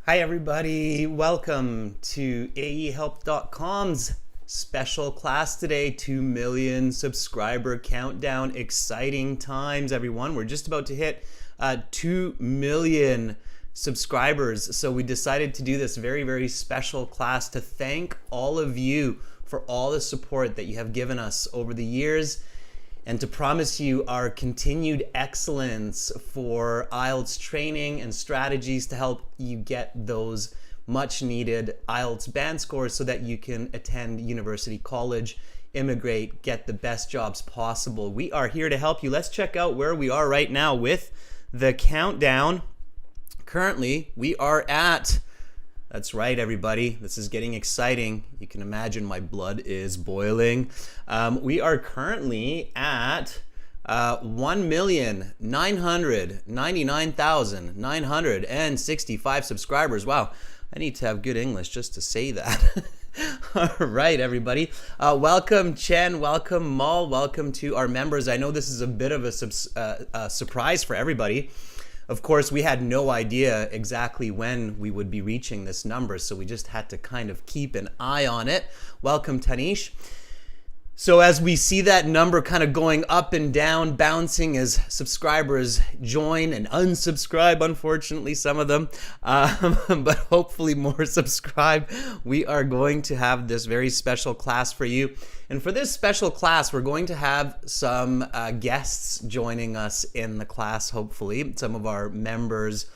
Hi everybody, welcome to AEHelp.com's special class today, 2 million subscriber countdown. Exciting times, everyone. We're just about to hit 2 million subscribers. So we decided to do this very special class to thank all of you for all the support that you have given us over the years, and to promise you our continued excellence for IELTS training and strategies to help you get those much needed IELTS band scores so that you can attend university, college, immigrate, get the best jobs possible. We are here to help you. Let's check out where we are right now with the countdown. Currently, we are at, that's right, everybody. This is getting exciting. You can imagine my blood is boiling. We are currently at 1,999,965 subscribers. Wow, I need to have good English just to say that. All right, everybody. Welcome, Chen. Welcome, Mal. Welcome to our members. I know this is a bit of a surprise for everybody. Of course, we had no idea exactly when we would be reaching this number, so we just had to kind of keep an eye on it. Welcome, Tanish. So as we see that number kind of going up and down, bouncing as subscribers join and unsubscribe, unfortunately, some of them, but hopefully more subscribe, we are going to have this very special class for you. And for this special class, we're going to have some guests joining us in the class, hopefully, some of our members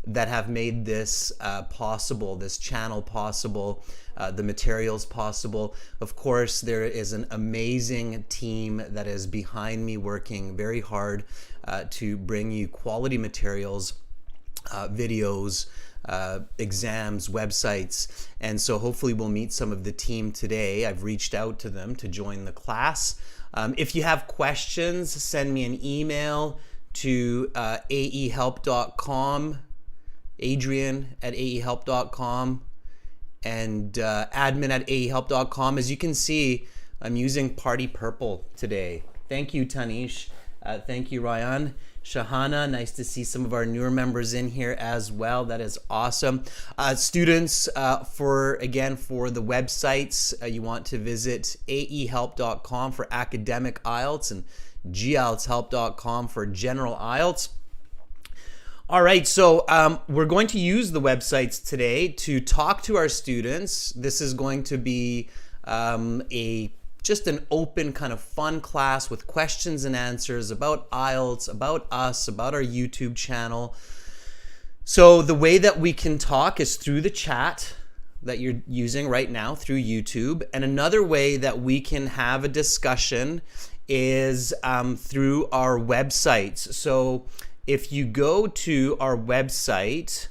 that have made this possible, this channel possible, the materials possible. Of course, there is an amazing team that is behind me working very hard to bring you quality materials, videos, exams, websites, and so hopefully we'll meet some of the team today. I've reached out to them to join the class. If you have questions, send me an email to aehelp.com, adrian@aehelp.com, and admin@aehelp.com. As you can see, I'm using Party Purple today. Thank you, Tanish. Thank you, Ryan. Shahana, nice to see some of our newer members in here as well. That is awesome. Students, for the websites, you want to visit aehelp.com for academic IELTS and gieltshelp.com for general IELTS. All right, so we're going to use the websites today to talk to our students. This is going to be just an open kind of fun class with questions and answers about IELTS, about us, about our YouTube channel. So the way that we can talk is through the chat that you're using right now through YouTube. And another way that we can have a discussion is through our websites. So if you go to our website,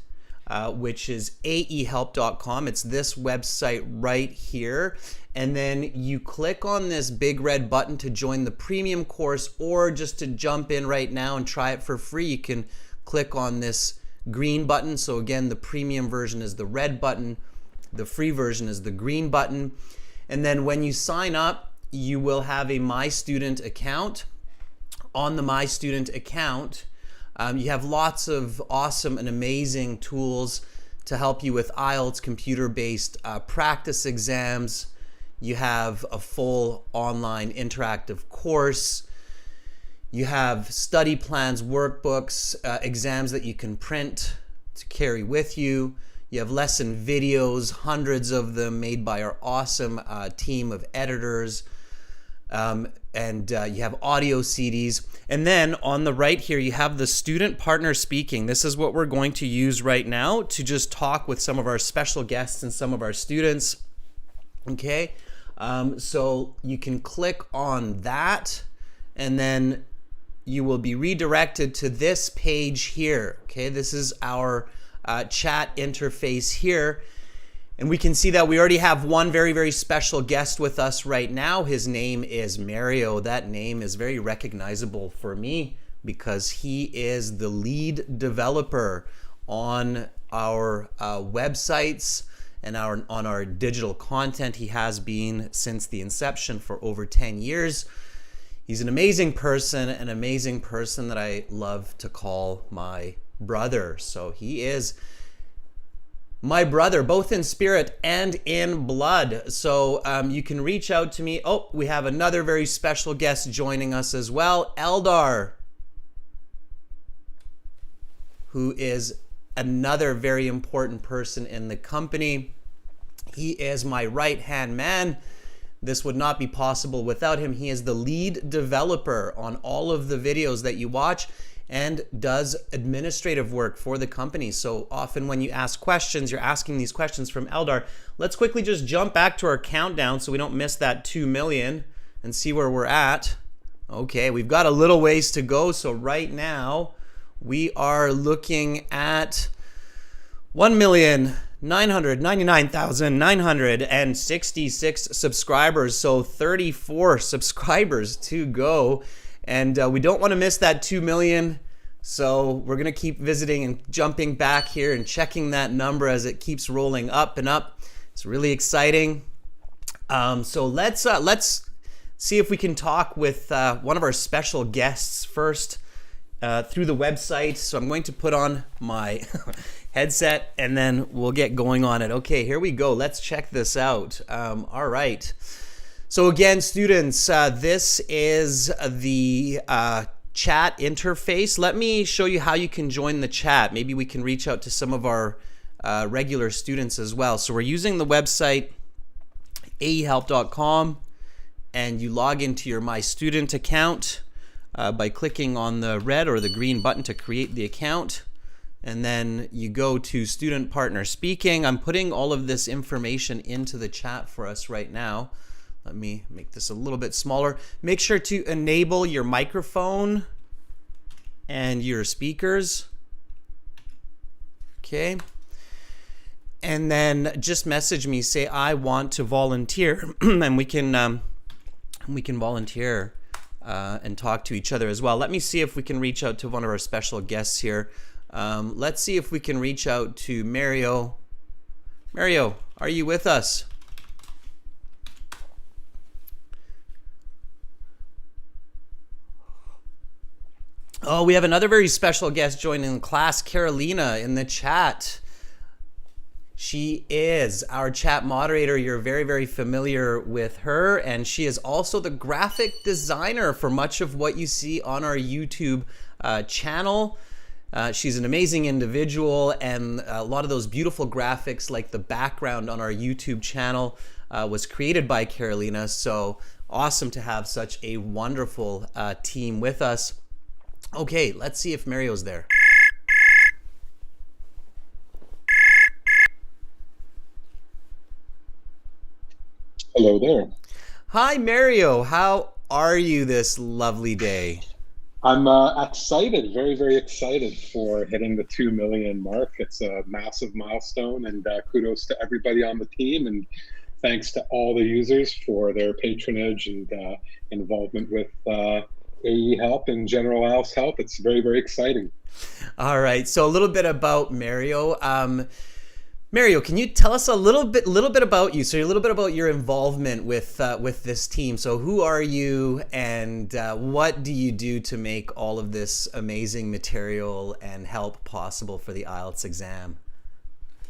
which is aehelp.com, it's this website right here, and then you click on this big red button to join the premium course, or just to jump in right now and try it for free, you can click on this green button. So again, the premium version is the red button, the free version is the green button. And then when you sign up, you will have a My Student account. On the My Student account, you have lots of awesome and amazing tools to help you with IELTS computer-based practice exams. You have a full online interactive course. You have study plans, workbooks, exams that you can print to carry with you. You have lesson videos, hundreds of them made by our awesome team of editors. And you have audio CDs. And then on the right here, you have the student partner speaking. This is what we're going to use right now to just talk with some of our special guests and some of our students. Okay, so you can click on that, and then you will be redirected to this page here. Okay, this is our chat interface here. And we can see that we already have one very special guest with us right now. His name is Mario. That name is very recognizable for me because he is the lead developer on our websites and on our digital content. He has been since the inception for over 10 years. He's an amazing person that I love to call my brother. So he is my brother, both in spirit and in blood. So you can reach out to me. Oh, we have another very special guest joining us as well, Eldar, who is another very important person in the company. He is my right-hand man. This would not be possible without him. He is the lead developer on all of the videos that you watch and does administrative work for the company. So often when you ask questions, you're asking these questions from Eldar. Let's quickly just jump back to our countdown so we don't miss that 2 million and see where we're at. Okay, we've got a little ways to go. So right now we are looking at 1,999,966 subscribers. So 34 subscribers to go. And we don't want to miss that 2 million. So we're going to keep visiting and jumping back here and checking that number as it keeps rolling up and up. It's really exciting. So let's see if we can talk with one of our special guests first through the website. So I'm going to put on my headset and then we'll get going on it. Okay, here we go. Let's check this out. All right. So again, students, this is the chat interface. Let me show you how you can join the chat. Maybe we can reach out to some of our regular students as well. So we're using the website aehelp.com, and you log into your My Student account by clicking on the red or the green button to create the account. And then you go to Student Partner Speaking. I'm putting all of this information into the chat for us right now. Let me make this a little bit smaller. Make sure to enable your microphone and your speakers. Okay. And then just message me, say, I want to volunteer, and we can volunteer and talk to each other as well. Let me see if we can reach out to one of our special guests here. Let's see if we can reach out to Mario. Mario, are you with us? Oh, we have another very special guest joining the class, Carolina, in the chat. She is our chat moderator. You're very, very familiar with her, and she is also the graphic designer for much of what you see on our YouTube channel. She's an amazing individual, and a lot of those beautiful graphics, like the background on our YouTube channel, was created by Carolina. So awesome to have such a wonderful team with us. Okay, let's see if Mario's there. Hello there. Hi, Mario. How are you this lovely day? I'm excited, very, very excited for hitting the 2 million mark. It's a massive milestone, and kudos to everybody on the team, and thanks to all the users for their patronage and involvement with AE Help and General IELTS Help. It's very, very exciting. All right, so a little bit about Mario. Mario, can you tell us a little bit about you? So a little bit about your involvement with this team. So who are you, and what do you do to make all of this amazing material and help possible for the IELTS exam?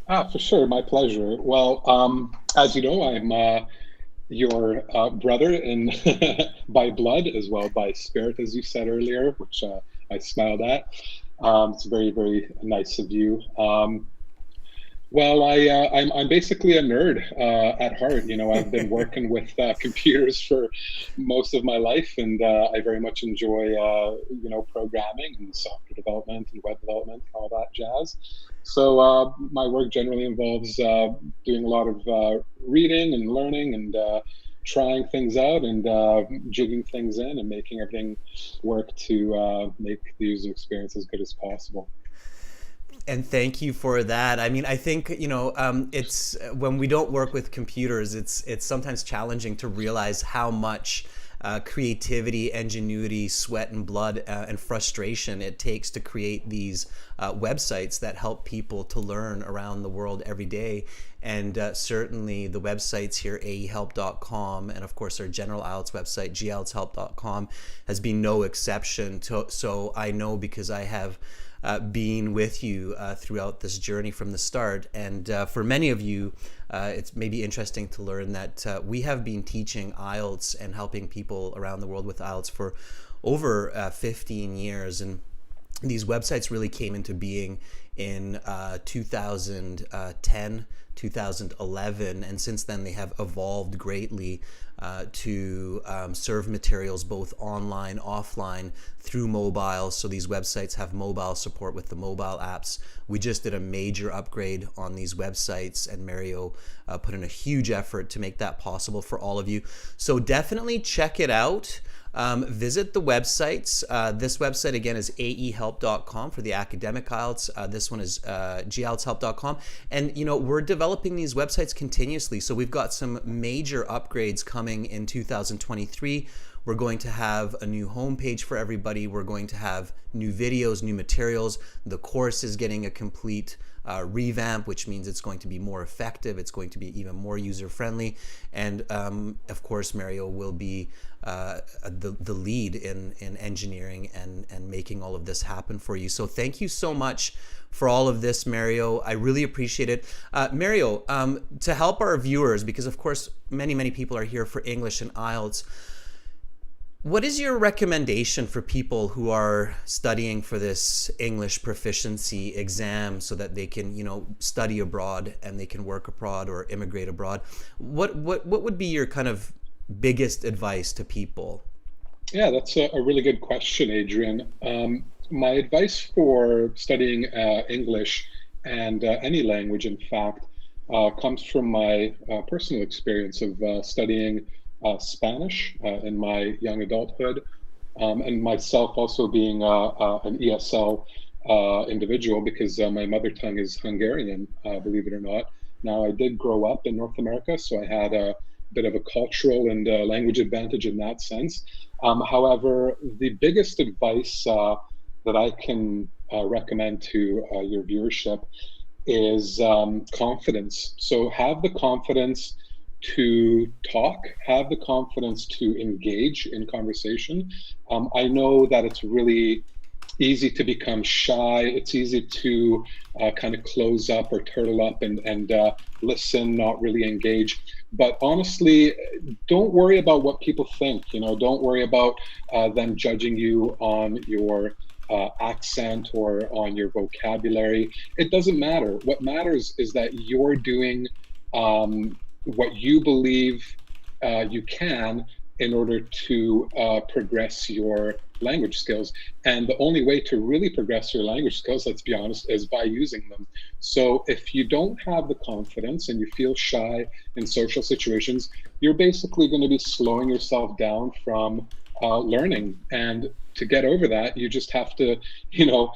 For sure, my pleasure. Well, as you know, I'm your brother in by blood as well by spirit, as you said earlier, which I smiled at. It's very, very nice of you. Well, I'm basically a nerd at heart. You know, I've been working with computers for most of my life, and I very much enjoy, you know, programming and software development and web development and all that jazz. So my work generally involves doing a lot of reading and learning and trying things out and jigging things in and making everything work to make the user experience as good as possible. And thank you for that. I mean, I think, you know, it's when we don't work with computers, it's sometimes challenging to realize how much creativity, ingenuity, sweat and blood and frustration it takes to create these websites that help people to learn around the world every day. And certainly the websites here, aehelp.com, and of course our general IELTS website, gieltshelp.com, has been no exception. So I know because I have being with you throughout this journey from the start. And for many of you, it's maybe interesting to learn that we have been teaching IELTS and helping people around the world with IELTS for over 15 years. And these websites really came into being in 2010, 2011, and since then they have evolved greatly to serve materials both online, offline, through mobile. So these websites have mobile support with the mobile apps. We just did a major upgrade on these websites, and Mario put in a huge effort to make that possible for all of you. So definitely check it out. Visit the websites. This website again is aehelp.com for the academic IELTS. This one is gieltshelp.com. And you know, we're developing these websites continuously. So we've got some major upgrades coming in 2023. We're going to have a new homepage for everybody. We're going to have new videos, new materials. The course is getting a complete revamp, which means it's going to be more effective. It's going to be even more user-friendly. And of course, Mario will be the lead in engineering and making all of this happen for you. So thank you so much for all of this, Mario. I really appreciate it. Mario, to help our viewers, because of course, many people are here for English and IELTS, what is your recommendation for people who are studying for this English proficiency exam so that they can, you know, study abroad and they can work abroad or immigrate abroad? What would be your kind of biggest advice to people? Yeah, that's a really good question, Adrian. My advice for studying English and any language, in fact, comes from my personal experience of studying Spanish in my young adulthood, and myself also being an ESL individual because my mother tongue is Hungarian, believe it or not. Now, I did grow up in North America, so I had a bit of a cultural and language advantage in that sense. However, the biggest advice that I can recommend to your viewership is confidence. So have the confidence to talk, have the confidence to engage in conversation. I know that it's really easy to become shy. It's easy to kind of close up or turtle up and listen, not really engage. But honestly, don't worry about what people think. You know, don't worry about them judging you on your accent or on your vocabulary. It doesn't matter. What matters is that you're doing what you believe you can in order to progress your language skills. And the only way to really progress your language skills, let's be honest, is by using them. So if you don't have the confidence and you feel shy in social situations, you're basically going to be slowing yourself down from learning. And to get over that, you just have to, you know,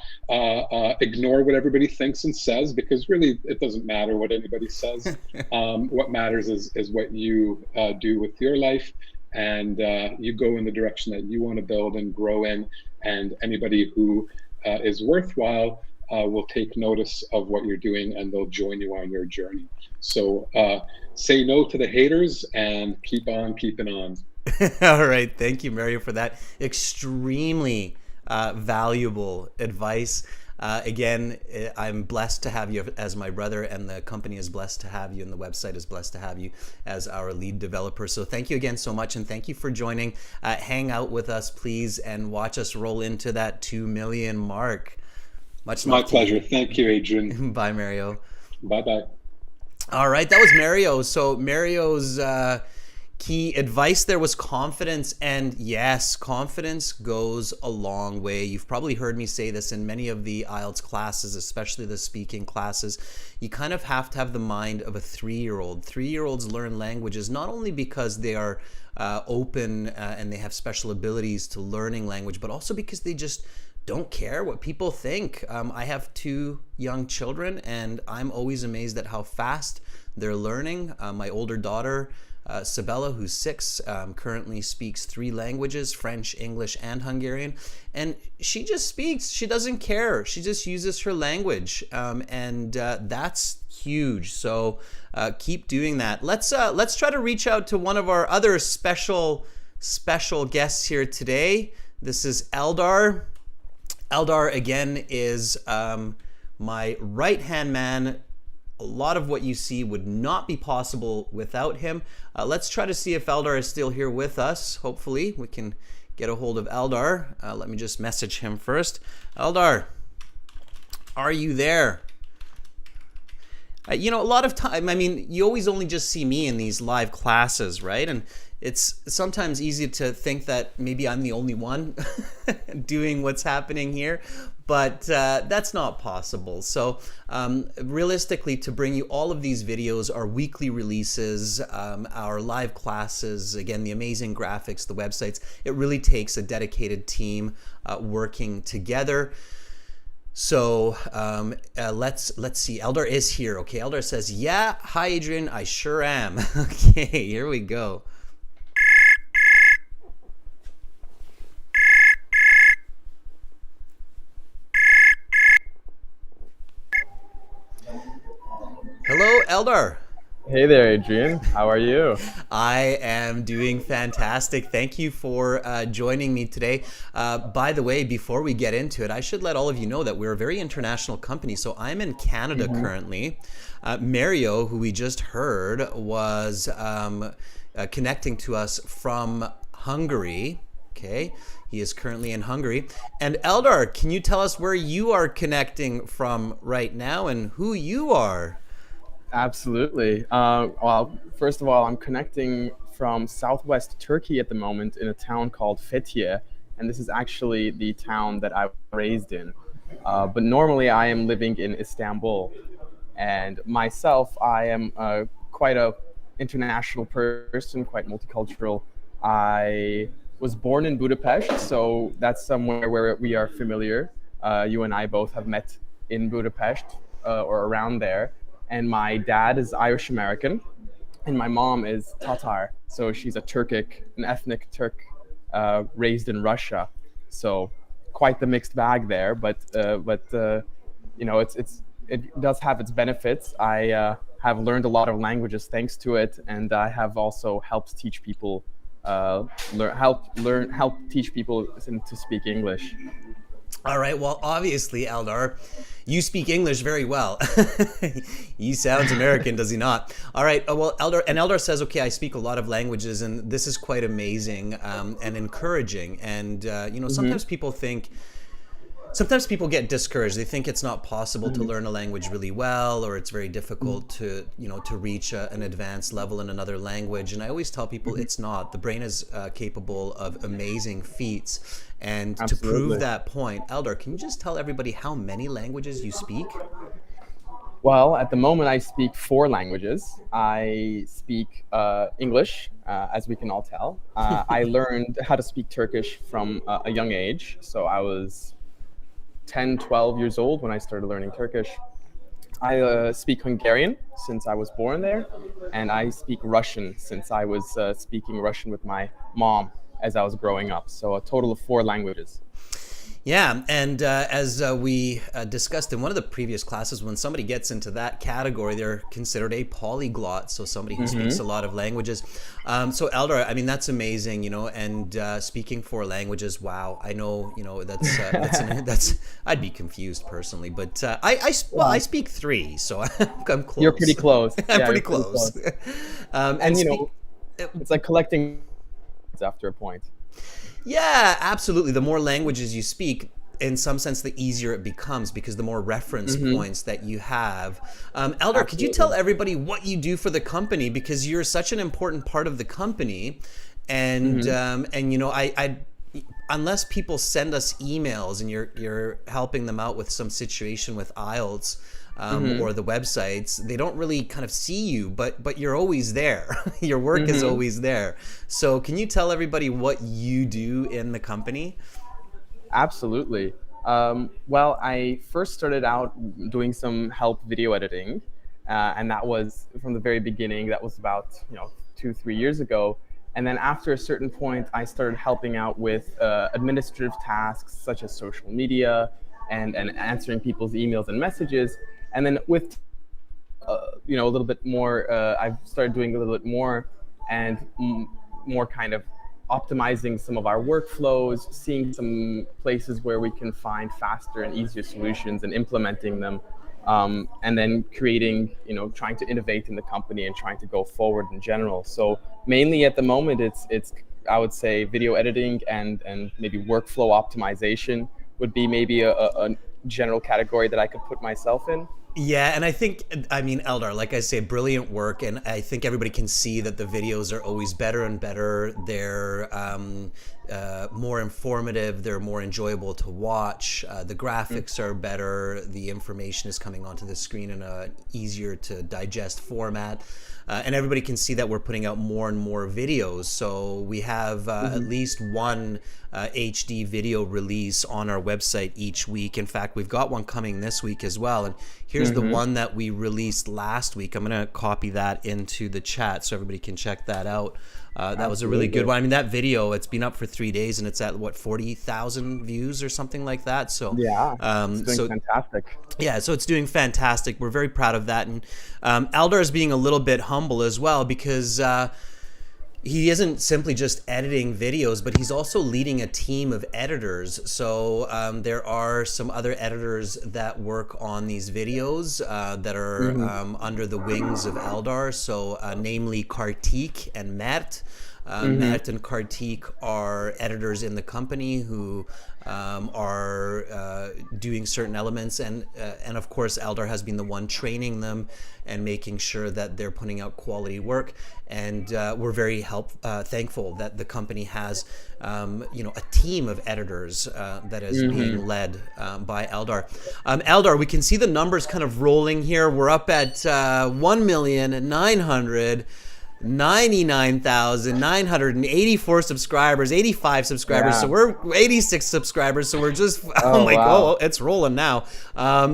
ignore what everybody thinks and says, because really it doesn't matter what anybody says. What matters is what you do with your life, and you go in the direction that you want to build and grow in. And anybody who is worthwhile will take notice of what you're doing, and they'll join you on your journey. So say no to the haters and keep on keeping on. All right. Thank you, Mario, for that extremely valuable advice. Again, I'm blessed to have you as my brother, and the company is blessed to have you, and the website is blessed to have you as our lead developer. So thank you again so much, and thank you for joining. Hang out with us, please, and watch us roll into that 2 million mark. Much love. My pleasure. Thank you, Adrian. Bye, Mario. Bye-bye. All right. That was Mario. So Mario's key advice there was confidence, and yes, confidence goes a long way. You've probably heard me say this in many of the IELTS classes, especially the speaking classes. You kind of have to have the mind of a 3-year-old. 3-year-olds learn languages not only because they are open and they have special abilities to learning language, but also because they just don't care what people think. I have 2 young children, and I'm always amazed at how fast they're learning. My older daughter Sabella, who's 6, currently speaks 3 languages, French, English, and Hungarian. And she just speaks. She doesn't care. She just uses her language. And that's huge. So keep doing that. Let's try to reach out to one of our other special guests here today. This is Eldar. Eldar, again, is my right-hand man. A lot of what you see would not be possible without him. Let's try to see if Eldar is still here with us. Hopefully, we can get a hold of Eldar. Let me just message him first. Eldar, are you there? A lot of time, you always only just see me in these live classes, right? And it's sometimes easy to think that maybe I'm the only one doing what's happening here, but that's not possible. So realistically, to bring you all of these videos, our weekly releases, our live classes, again, the amazing graphics, the websites, it really takes a dedicated team working together. So let's see. Eldar is here. Okay, Eldar says, yeah, hi, Adrian, I sure am. Okay, here we go. Hello, Eldar. Hey there, Adrian. How are you? I am doing fantastic. Thank you for joining me today. By the way, before we get into it, I should let all of you know that we're a very international company. So I'm in Canada currently. Mario, who we just heard, was connecting to us from Hungary. Okay, he is currently in Hungary. And Eldar, can you tell us where you are connecting from right now and who you are? Absolutely. Well, first of all, I'm connecting from southwest Turkey at the moment in a town called Fethiye, and this is actually the town that I was raised in. But normally I am living in Istanbul, and myself, I am quite a international person, quite multicultural. I was born in Budapest, so that's somewhere where we are familiar. You and I both have met in Budapest or around there. And my dad is Irish American, and my mom is Tatar. So she's an ethnic Turk raised in Russia. So quite the mixed bag there, but it does have its benefits. I have learned a lot of languages thanks to it, and I have also helped teach people teach people to speak English. All right. Well, obviously, Eldar, you speak English very well. He sounds American, does he not? All right. Well, Eldar says, okay, I speak a lot of languages, and this is quite amazing and encouraging. And sometimes people get discouraged. They think it's not possible to learn a language really well, or it's very difficult to reach an advanced level in another language. And I always tell people it's not. The brain is capable of amazing feats. And Absolutely. To prove that point, Eldar, can you just tell everybody how many languages you speak? Well, at the moment, I speak 4 languages. I speak English, as we can all tell. I learned how to speak Turkish from a young age. So I was 10, 12 years old when I started learning Turkish. I speak Hungarian since I was born there, and I speak Russian since I was speaking Russian with my mom as I was growing up. So a total of 4 languages. Yeah, and as we discussed in one of the previous classes, when somebody gets into that category, they're considered a polyglot, so somebody who speaks a lot of languages. So Eldar, that's amazing, and speaking 4 languages, wow, I know, that's I'd be confused personally, but I speak 3, so I'm close. You're pretty close. I'm pretty close. It's like collecting after a point. Yeah, absolutely. The more languages you speak, in some sense, the easier it becomes because the more reference points that you have. Eldar, Absolutely. Could you tell everybody what you do for the company, because you're such an important part of the company, and I unless people send us emails and you're helping them out with some situation with IELTS. Or the websites, they don't really kind of see you, but you're always there. Your work is always there. So can you tell everybody what you do in the company? Absolutely. Well, I first started out doing some help video editing, and that was from the very beginning. That was about 2-3 years ago. And then after a certain point, I started helping out with administrative tasks such as social media and answering people's emails and messages. And then with a little bit more, I've started doing a little bit more and more kind of optimizing some of our workflows, seeing some places where we can find faster and easier solutions and implementing them. And then creating, trying to innovate in the company and trying to go forward in general. So mainly at the moment, it's I would say video editing and maybe workflow optimization would be maybe a general category that I could put myself in. Yeah, and I mean, Eldar, like I say, brilliant work, and I think everybody can see that the videos are always better and better. They're more informative, they're more enjoyable to watch. The graphics are better, the information is coming onto the screen in a easier to digest format. And everybody can see that we're putting out more and more videos. So we have at least one HD video release on our website each week. In fact, we've got one coming this week as well. And here's the one that we released last week. I'm going to copy that into the chat so everybody can check that out. That was a really good one. I mean, that video, it's been up for 3 days and it's at 40,000 views or something like that. So yeah, it's doing fantastic. Yeah, so it's doing fantastic. We're very proud of that. And Eldar is being a little bit humble as well because he isn't simply just editing videos, but he's also leading a team of editors. So there are some other editors that work on these videos that are under the wings of Eldar. So namely Kartik and Mert. Mert and Kartik are editors in the company who are doing certain elements, and of course Eldar has been the one training them and making sure that they're putting out quality work. And we're very thankful that the company has a team of editors that is being led by Eldar. Eldar, we can see the numbers kind of rolling here. We're up at 1,999,984 subscribers, 85 subscribers. Yeah. So we're 86 subscribers. So we're just, it's rolling now.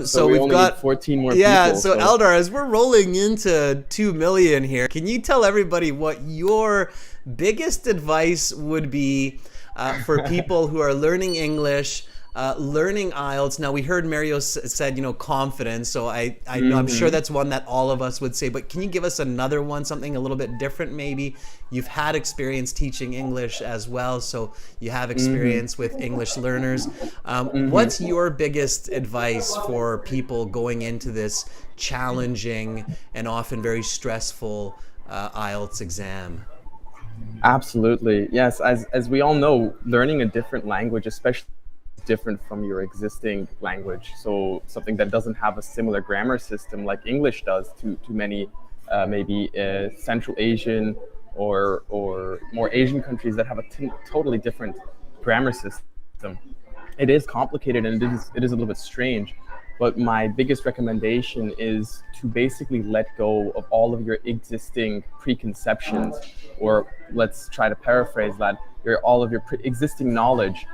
So we we've only got need 14 more yeah. people. So Eldar, as we're rolling into 2 million here, can you tell everybody what your biggest advice would be for people who are learning English, learning IELTS? Now we heard Mario said, confidence. So I'm sure that's one that all of us would say, but can you give us another one, something a little bit different maybe? You've had experience teaching English as well, so you have experience with English learners. What's your biggest advice for people going into this challenging and often very stressful IELTS exam? Absolutely. Yes. As we all know, learning a different language, especially different from your existing language, so something that doesn't have a similar grammar system like English does to many maybe Central Asian or more Asian countries that have a totally different grammar system. It is complicated and it is a little bit strange, but my biggest recommendation is to basically let go of all of your existing preconceptions, or let's try to paraphrase that, all of your existing knowledge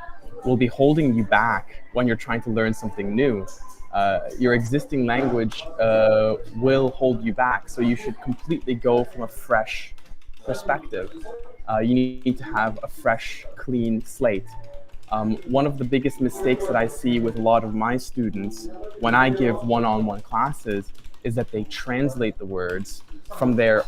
will be holding you back when you're trying to learn something new. Your existing language will hold you back, so you should completely go from a fresh perspective. You need to have a fresh, clean slate. One of the biggest mistakes that I see with a lot of my students when I give one-on-one classes is that they translate the words from their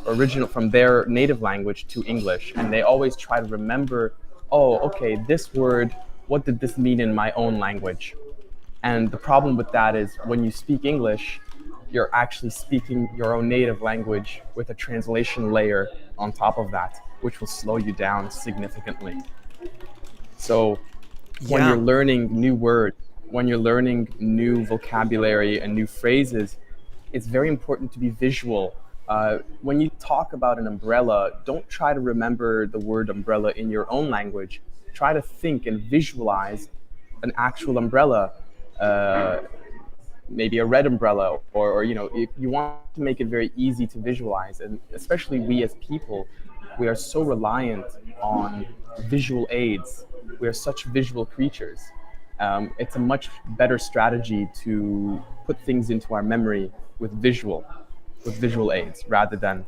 native language to English, and they always try to remember, oh, okay, this word, what did this mean in my own language? And the problem with that is when you speak English, you're actually speaking your own native language with a translation layer on top of that, which will slow you down significantly. So when you're learning new words, when you're learning new vocabulary and new phrases, it's very important to be visual. When you talk about an umbrella, don't try to remember the word umbrella in your own language. Try to think and visualize an actual umbrella, maybe a red umbrella, or if you want to make it very easy to visualize. And especially we as people, we are so reliant on visual aids. We are such visual creatures. It's a much better strategy to put things into our memory with visual. with visual aids rather than,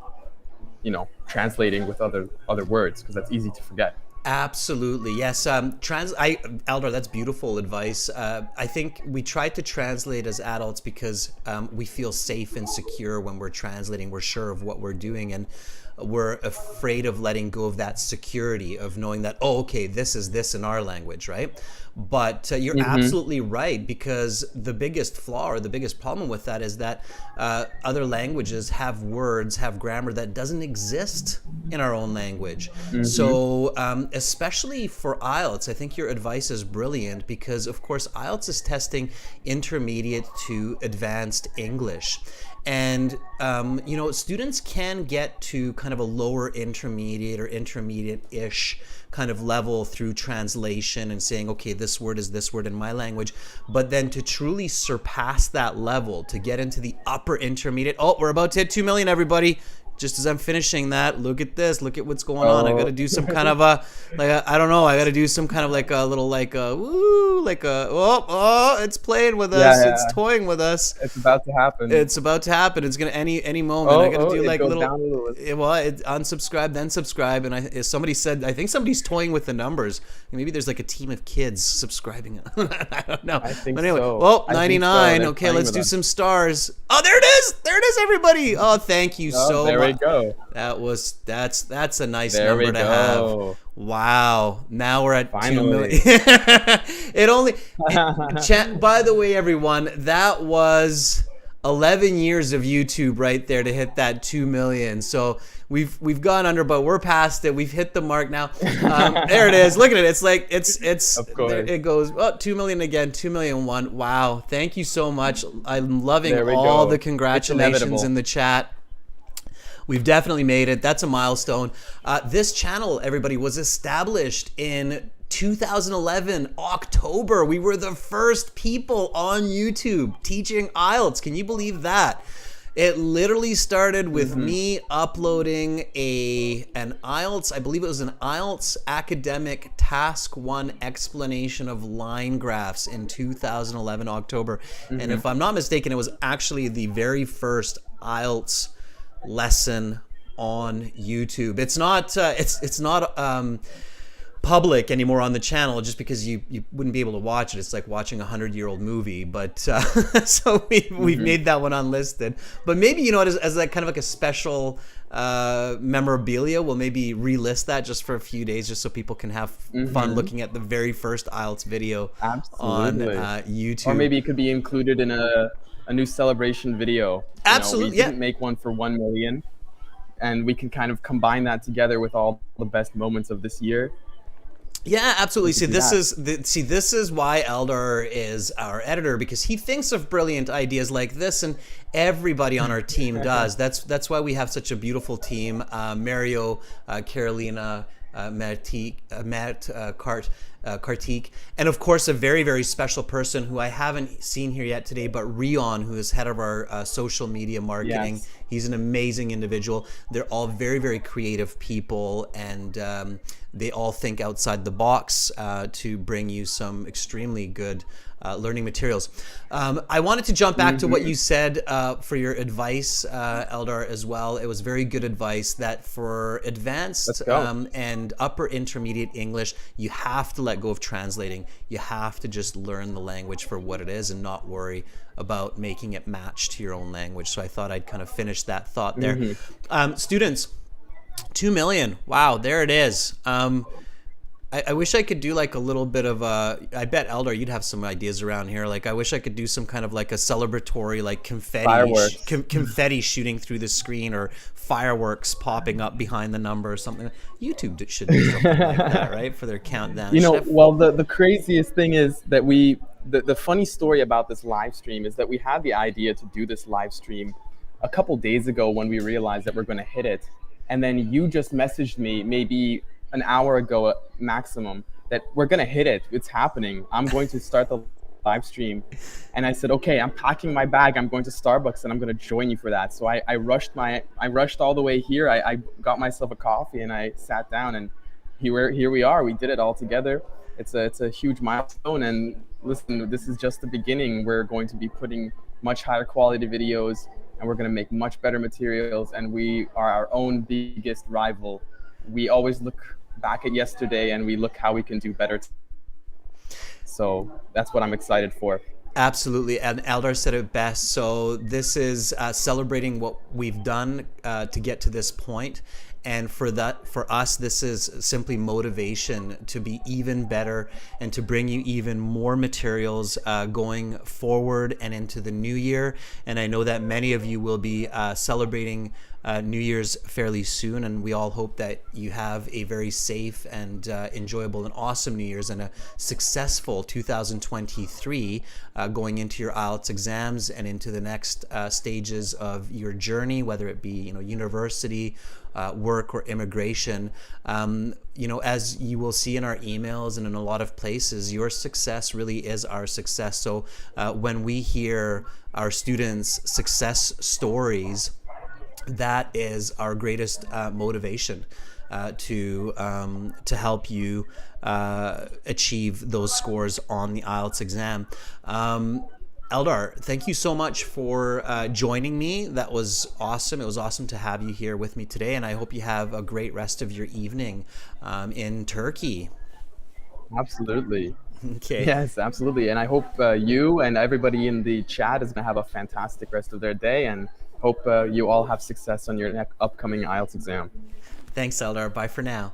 translating with other words, because that's easy to forget. Absolutely, yes. Eldar, that's beautiful advice. I think we try to translate as adults because we feel safe and secure when we're translating. We're sure of what we're doing, and we're afraid of letting go of that security of knowing that, oh, okay, this is this in our language, right? But you're absolutely right, because the biggest flaw or the biggest problem with that is that other languages have words, have grammar that doesn't exist in our own language. So especially for IELTS, I think your advice is brilliant, because of course IELTS is testing intermediate to advanced English. And, students can get to kind of a lower intermediate or intermediate-ish kind of level through translation and saying, okay, this word is this word in my language. But then to truly surpass that level, to get into the upper intermediate, oh, we're about to hit 2 million, everybody. Just as I'm finishing that, look at this. Look at what's going on. I got to do some kind of I don't know. I got to do some kind of like a little it's playing with us. Yeah. It's toying with us. It's about to happen. It's about to happen. It's gonna any moment. I got to do it like goes little. down a little. Unsubscribe, then subscribe. And somebody said, I think somebody's toying with the numbers. Maybe there's like a team of kids subscribing. I don't know. I think but anyway, so. well, I think 99. so. Okay, let's do some stars. Oh, there it is. There it is, everybody. Oh, thank you so much. There we go. That's a nice There number we to go. have. Wow. Now we're at 2 Finally. million. By the way, everyone, that was 11 years of YouTube right there to hit that 2 million. So we've gone under, but we're past it. We've hit the mark now. There it is. Look at it. It's like it's Of course. it goes 2 million again, 2,000,001. Wow. Thank you so much. I'm loving There we all go. the It's congratulations inevitable. in the chat. We've definitely made it. That's a milestone. This channel, everybody, was established in 2011, October. We were the first people on YouTube teaching IELTS. Can you believe that? It literally started with me uploading an IELTS, I believe it was an IELTS academic task 1 explanation of line graphs in 2011, October. And if I'm not mistaken, it was actually the very first IELTS lesson on YouTube. It's not public anymore on the channel, just because you wouldn't be able to watch it. It's like watching a 100-year-old movie. But so we've made that one unlisted. But maybe, as that kind of like a special memorabilia, we'll maybe relist that just for a few days, just so people can have fun looking at the very first IELTS video on YouTube. Or maybe it could be included in a new celebration video. Absolutely, we didn't make one for 1 million, and we can kind of combine that together with all the best moments of this year. Yeah, absolutely. See, do this is why Eldar is our editor, because he thinks of brilliant ideas like this, and everybody on our team does. That's why we have such a beautiful team. Mario, Carolina, Kartik, and of course a very, very special person who I haven't seen here yet today, but Rion, who is head of our social media marketing. Yes. He's an amazing individual. They're all very, very creative people, and they all think outside the box to bring you some extremely good learning materials. I wanted to jump back to what you said for your advice, Eldar, as well. It was very good advice that for advanced and upper intermediate English, you have to let go of translating. You have to just learn the language for what it is and not worry about making it match to your own language. So I thought I'd kind of finish that thought there. Students, 2 million. Wow, there it is. I wish I could do like a little bit of I bet Eldar, you'd have some ideas around here. Like I wish I could do some kind of like a celebratory, like confetti, confetti shooting through the screen, or fireworks popping up behind the number or something. YouTube should do something like that, right? For their countdown. The craziest thing is that the funny story about this live stream is that we had the idea to do this live stream a couple days ago when we realized that we're going to hit it. And then you just messaged me maybe an hour ago maximum that we're going to hit it. It's happening. I'm going to start the live stream. And I said, okay, I'm packing my bag. I'm going to Starbucks and I'm going to join you for that. So I rushed all the way here. I got myself a coffee and I sat down, and here we are. We did it all together. It's a huge milestone. And listen, this is just the beginning. We're going to be putting much higher quality videos and we're going to make much better materials, and we are our own biggest rival. We always look back at yesterday and we look how we can do better. So that's what I'm excited for. Absolutely, and Eldar said it best. So this is celebrating what we've done to get to this point, and for us, this is simply motivation to be even better and to bring you even more materials going forward and into the new year. And I know that many of you will be celebrating New Year's fairly soon, and we all hope that you have a very safe and enjoyable and awesome New Year's and a successful 2023 going into your IELTS exams and into the next stages of your journey, whether it be university, work, or immigration. As you will see in our emails and in a lot of places, your success really is our success. So when we hear our students' success stories, that is our greatest motivation to help you achieve those scores on the IELTS exam. Eldar, thank you so much for joining me. That was awesome. It was awesome to have you here with me today, and I hope you have a great rest of your evening in Turkey. Absolutely. Okay. Yes, absolutely. And I hope you and everybody in the chat is going to have a fantastic rest of their day, and hope you all have success on your upcoming IELTS exam. Thanks, Eldar. Bye for now.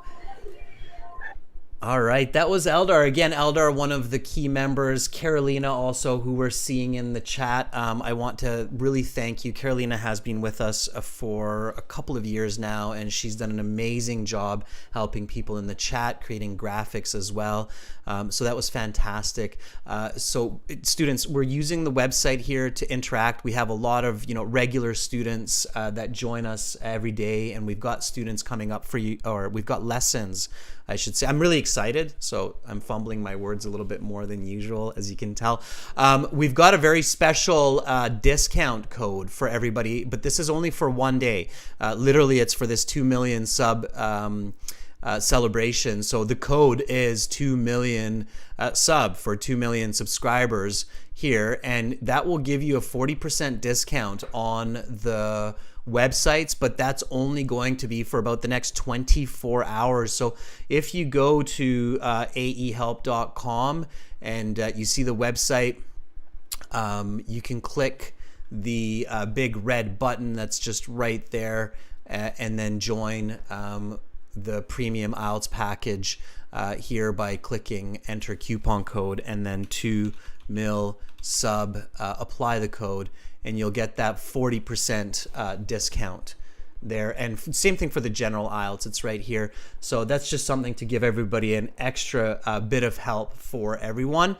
All right, that was Eldar. Again, Eldar, one of the key members. Carolina also, who we're seeing in the chat. I want to really thank you. Carolina has been with us for a couple of years now, and she's done an amazing job helping people in the chat, creating graphics as well. So that was fantastic. So students, we're using the website here to interact. We have a lot of regular students that join us every day, and we've got students coming up for you, or we've got lessons, I should say. I'm really excited, so I'm fumbling my words a little bit more than usual, as you can tell. We've got a very special discount code for everybody, but this is only for one day. Literally, it's for this 2 million sub celebration. So the code is 2 million sub for 2 million subscribers here, and that will give you a 40% discount on the websites, but that's only going to be for about the next 24 hours. So if you go to aehelp.com and you see the website, you can click the big red button that's just right there and then join the premium IELTS package here by clicking enter coupon code and then 2 mil sub, apply the code, and you'll get that 40% discount there. And same thing for the general IELTS, it's right here. So that's just something to give everybody an extra bit of help for everyone.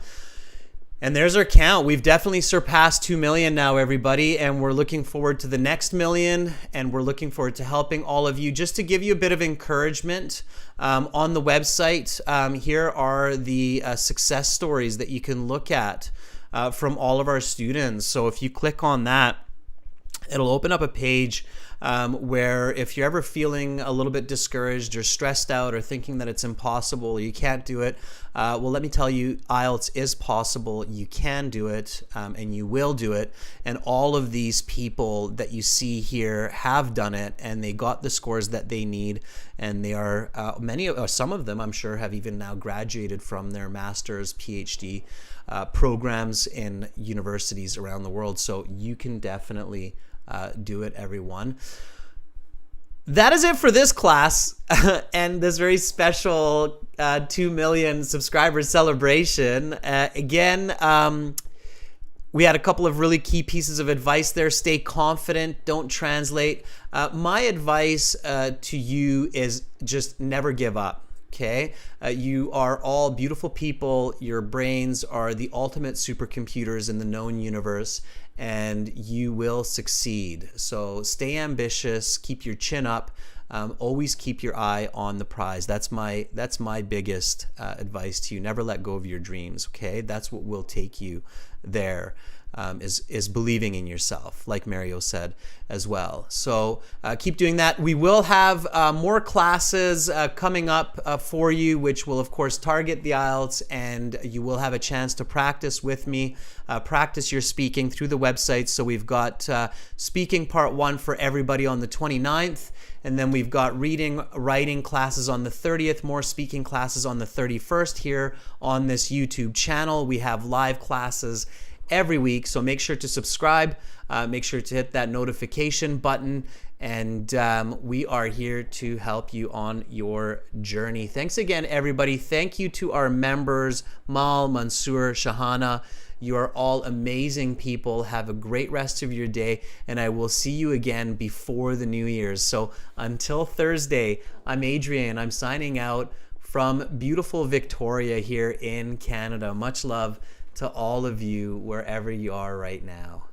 And there's our count. We've definitely surpassed 2 million now, everybody, and we're looking forward to the next million, and we're looking forward to helping all of you. Just to give you a bit of encouragement, on the website, here are the success stories that you can look at from all of our students. So if you click on that, it'll open up a page where if you're ever feeling a little bit discouraged or stressed out or thinking that it's impossible or you can't do it, well, let me tell you, IELTS is possible. You can do it, and you will do it. And all of these people that you see here have done it, and they got the scores that they need. And they are some of them, I'm sure, have even now graduated from their master's, PhD programs in universities around the world. So you can definitely do it, everyone. That is it for this class and this very special 2 million subscribers celebration. Again, we had a couple of really key pieces of advice there. Stay confident, don't translate. My advice to you is just never give up. Okay, you are all beautiful people. Your brains are the ultimate supercomputers in the known universe, and you will succeed. So stay ambitious, keep your chin up, always keep your eye on the prize. That's my biggest advice to you. Never let go of your dreams. Okay, that's what will take you there. is believing in yourself, like Mario said as well. So keep doing that. We will have more classes coming up for you, which will of course target the IELTS, and you will have a chance to practice with me, practice your speaking through the website. So we've got speaking part 1 for everybody on the 29th, and then we've got reading, writing classes on the 30th, more speaking classes on the 31st here on this YouTube channel. We have live classes every week, so make sure to subscribe, make sure to hit that notification button, and we are here to help you on your journey. Thanks again, everybody. Thank you to our members, Mal, Mansoor, Shahana. You are all amazing people. Have a great rest of your day, and I will see you again before the New Year's. So until Thursday, I'm Adrian. I'm signing out from beautiful Victoria here in Canada. Much love to all of you wherever you are right now.